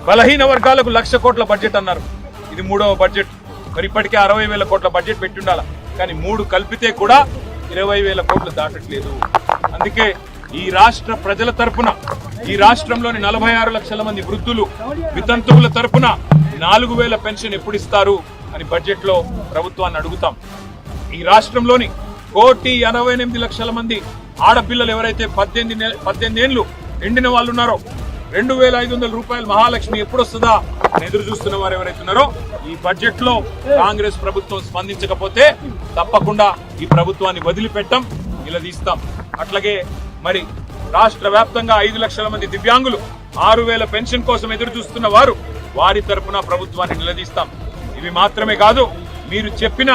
బలహీన వర్గాలకు 1,00,000 కోట్ల బడ్జెట్ అన్నారు. ఇది 3వ బడ్జెట్. మరి ఇప్పటికే 60,000 కోట్ల బడ్జెట్ పెట్టి ఉండాలి. కానీ 3 కలిపితే కూడా 20,000 కోట్లు దాటట్లేదు. అందుకే ఈ రాష్ట్ర ప్రజల తరపున, ఈ రాష్ట్రంలోని 46 లక్షల మంది వృద్ధులు వితంతువుల తరపున 4,000 పెన్షన్ ఎప్పుడు ఇస్తారు అని బడ్జెట్ లో ప్రభుత్వాన్ని అడుగుతాం. ఈ రాష్ట్రంలోని 1,88,00,000 మంది ఆడపిల్లలు ఎవరైతే 18 ఏళ్లు నిండిన వాళ్ళు ఉన్నారో 2,500 రూపాయలు మహాలక్ష్మి ఎప్పుడు వస్తుందా అని ఎదురు చూస్తున్న వారు ఎవరైతే ఉన్నారో ఈ బడ్జెట్ లో కాంగ్రెస్ ప్రభుత్వం స్పందించకపోతే తప్పకుండా ఈ ప్రభుత్వాన్ని వదిలిపెట్టం, నిలదీస్తాం. అట్లాగే మరి రాష్ట్ర వ్యాప్తంగా 5 లక్షల మంది దివ్యాంగులు 6,000 పెన్షన్ కోసం ఎదురు చూస్తున్న వారు, వారి తరపున ప్రభుత్వాన్ని నిలదీస్తాం. ఇవి మాత్రమే కాదు, మీరు చెప్పిన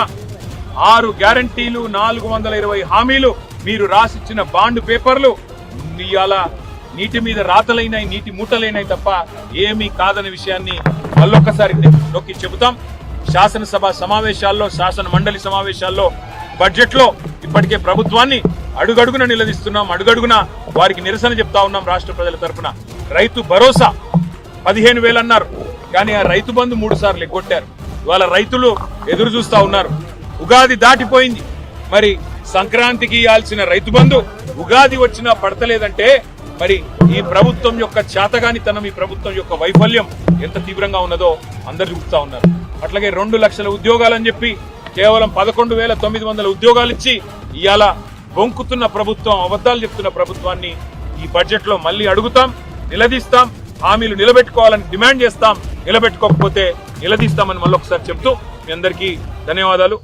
6 గ్యారంటీలు, 420 హామీలు, మీరు రాసిచ్చిన బాండ్ పేపర్లు ఇవాళ నీటి మీద రాతలైనాయి, నీటి మూటలైనాయి తప్ప ఏమీ కాదనే విషయాన్ని మళ్ళొక్కసారి నొక్కి చెబుతాం. శాసనసభ సమావేశాల్లో, శాసన మండలి సమావేశాల్లో, బడ్జెట్ లో ఇప్పటికే ప్రభుత్వాన్ని అడుగడుగున నిలదీస్తున్నాం. అడుగడుగున వారికి నిరసన చెప్తా ఉన్నాం. రాష్ట్ర ప్రజల తరఫున రైతు భరోసా 15,000 అన్నారు, కానీ ఆ రైతు బంధు 3 సార్లు ఎగ్గొట్టారు. ఇవాళ రైతులు ఎదురు చూస్తా ఉన్నారు. ఉగాది దాటిపోయింది, మరి సంక్రాంతికి ఇవ్వాల్సిన రైతు బంధు ఉగాది వచ్చినా పడతలేదంటే మరి ఈ ప్రభుత్వం యొక్క చేతగానితనం, ఈ ప్రభుత్వం యొక్క వైఫల్యం ఎంత తీవ్రంగా ఉన్నదో అందరు చూస్తా ఉన్నారు. అట్లాగే 2 లక్షల ఉద్యోగాలని చెప్పి కేవలం 11,900 ఉద్యోగాలు ఇచ్చి ఇవాళ బొంకుతున్న ప్రభుత్వం, అబద్ధాలు చెప్తున్న ప్రభుత్వాన్ని ఈ బడ్జెట్ లో మళ్ళీ అడుగుతాం, నిలదీస్తాం. హామీలు నిలబెట్టుకోవాలని డిమాండ్ చేస్తాం. నిలబెట్టుకోకపోతే నిలదీస్తామని మళ్ళొకసారి చెప్తూ మీ అందరికీ ధన్యవాదాలు.